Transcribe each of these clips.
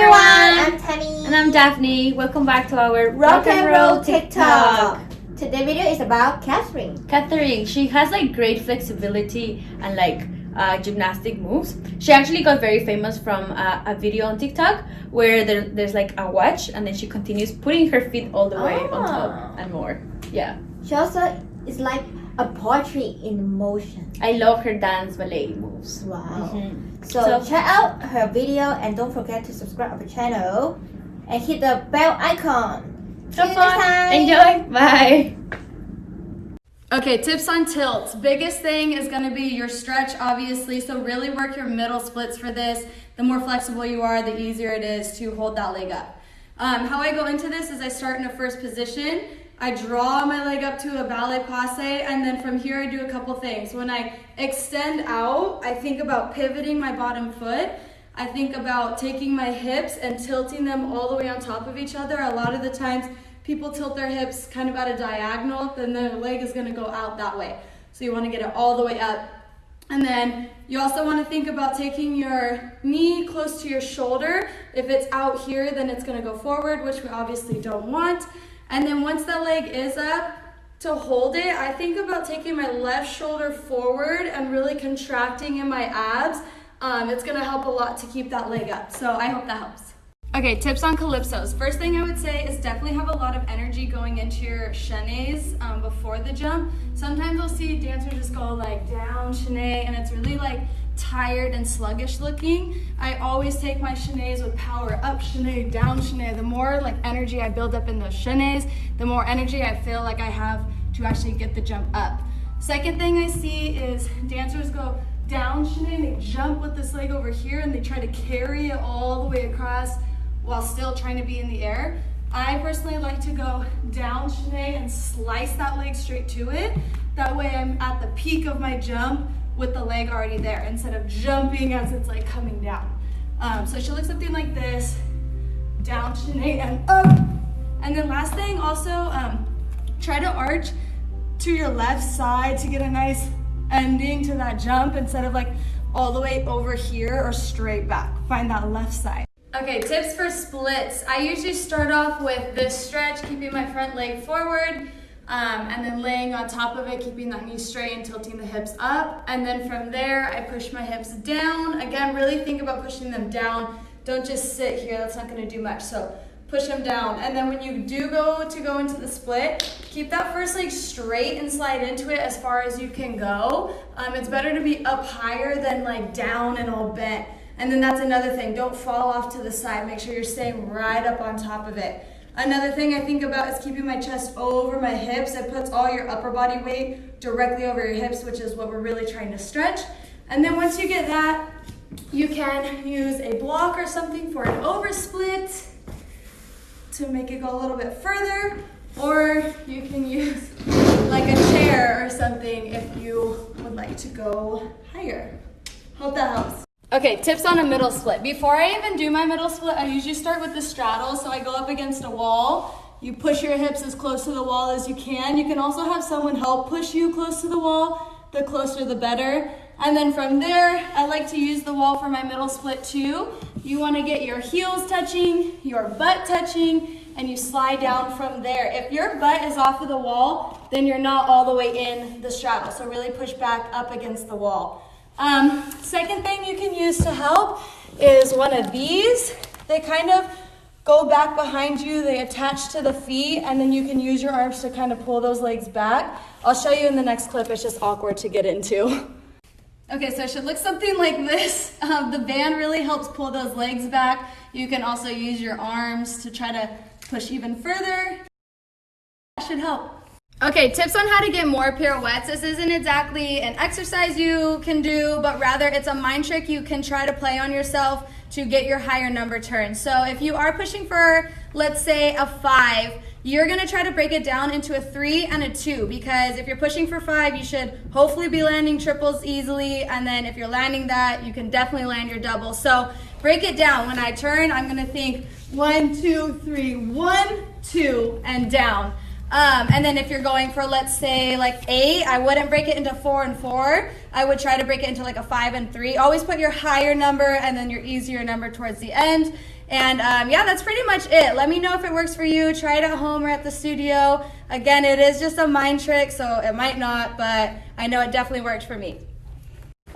everyone, I'm Tammy. And I'm Daphne. Welcome back to our Rock and Roll TikTok. Today's video is about Catherine. Catherine, she has like great flexibility and gymnastic moves. She actually got very famous from a video on TikTok where there's like a watch and then she continues putting her feet all the way on top and more. Yeah. She also is like a portrait in motion. I love her dance ballet moves. Wow. Mm-hmm. So check out her video and don't forget to subscribe to our channel and hit the bell icon. See you next time. Enjoy. Bye. Okay, tips on tilts. Biggest thing is gonna be your stretch, obviously, so really work your middle splits for this. The more flexible you are, the easier it is to hold that leg up. How I go into this is I start in a first position, I draw my leg up to a ballet passe, and then from here I do a couple things. When I extend out, I think about pivoting my bottom foot. I think about taking my hips and tilting them all the way on top of each other. A lot of the times, people tilt their hips kind of at a diagonal, then their leg is gonna go out that way. So you wanna get it all the way up. And then you also wanna think about taking your knee close to your shoulder. If it's out here, then it's gonna go forward, which we obviously don't want. And then once that leg is up, to hold it, I think about taking my left shoulder forward and really contracting in my abs. It's gonna help a lot to keep that leg up. So I hope that helps. Okay, tips on Calypsos. First thing I would say is definitely have a lot of energy going into your chaînés before the jump. Sometimes I'll see dancers just go like down chaîné and it's really like tired and sluggish looking. I always take my chaînés with power up chaîné, down chaîné. The more like energy I build up in those chaînés, the more energy I feel like I have to actually get the jump up. Second thing I see is dancers go down chaîné, they jump with this leg over here and they try to carry it all the way across while still trying to be in the air. I personally like to go down chaîné and slice that leg straight to it. That way I'm at the peak of my jump with the leg already there instead of jumping as it's like coming down. So it should look something like this, down chaîné and up. And then last thing also, try to arch to your left side to get a nice ending to that jump instead of like all the way over here or straight back. Find that left side. Okay, tips for splits. I usually start off with this stretch, keeping my front leg forward, and then laying on top of it, keeping that knee straight and tilting the hips up. And then from there, I push my hips down. Again, really think about pushing them down. Don't just sit here, that's not gonna do much. So push them down. And then when you do go into the split, keep that first leg straight and slide into it as far as you can go. It's better to be up higher than like down and all bent. And then that's another thing, don't fall off to the side. Make sure you're staying right up on top of it. Another thing I think about is keeping my chest over my hips. It puts all your upper body weight directly over your hips, which is what we're really trying to stretch. And then once you get that, you can use a block or something for an oversplit to make it go a little bit further, or you can use like a chair or something if you would like to go higher. Hope that helps. Okay, tips on a middle split. Before I even do my middle split, I usually start with the straddle. So I go up against a wall. You push your hips as close to the wall as you can. You can also have someone help push you close to the wall. The closer, the better. And then from there, I like to use the wall for my middle split too. You want to get your heels touching, your butt touching, and you slide down from there. If your butt is off of the wall, then you're not all the way in the straddle. So really push back up against the wall. Second thing you can use to help is one of these. They kind of go back behind you, they attach to the feet, and then you can use your arms to kind of pull those legs back. I'll show you in the next clip, it's just awkward to get into. Okay, so it should look something like this. The band really helps pull those legs back. You can also use your arms to try to push even further. That should help. Okay, tips on how to get more pirouettes. This isn't exactly an exercise you can do, but rather it's a mind trick you can try to play on yourself to get your higher number turns. So if you are pushing for, let's say, a 5, you're gonna try to break it down into a 3 and a 2, because if you're pushing for 5, you should hopefully be landing triples easily, and then if you're landing that, you can definitely land your doubles. So break it down. When I turn, I'm gonna think 1, 2, 3, 1, 2, and down. And then if you're going for, let's say, like 8, I wouldn't break it into 4 and 4. I would try to break it into like a 5 and 3. Always put your higher number and then your easier number towards the end. And yeah, that's pretty much it. Let me know if it works for you. Try it at home or at the studio. Again, it is just a mind trick, so it might not, but I know it definitely worked for me.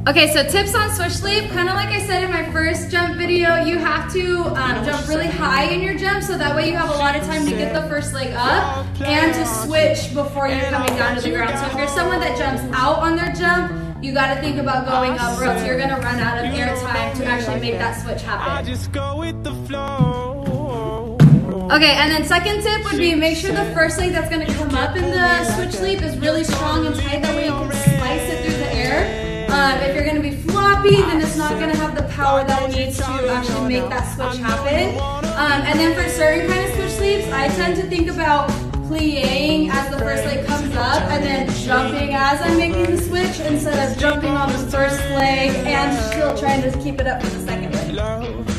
Okay, so tips on switch leap. Kind of like I said in my first jump video, you have to jump really high in your jump, so that way you have a lot of time to get the first leg up and to switch before you're coming down to the ground. So if you're someone that jumps out on their jump, you got to think about going up, or else you're going to run out of air time to actually make that switch happen. Okay, and then second tip would be make sure the first leg that's going to come up in the switch leap is really strong and tight, that way you can slice it through the air. If you're going to be floppy, then it's not going to have the power that it needs to actually make that switch happen. And then for certain kind of switch leaps, I tend to think about plieing as the first leg comes up and then jumping as I'm making the switch, instead of jumping on the first leg and still trying to keep it up for the second leg.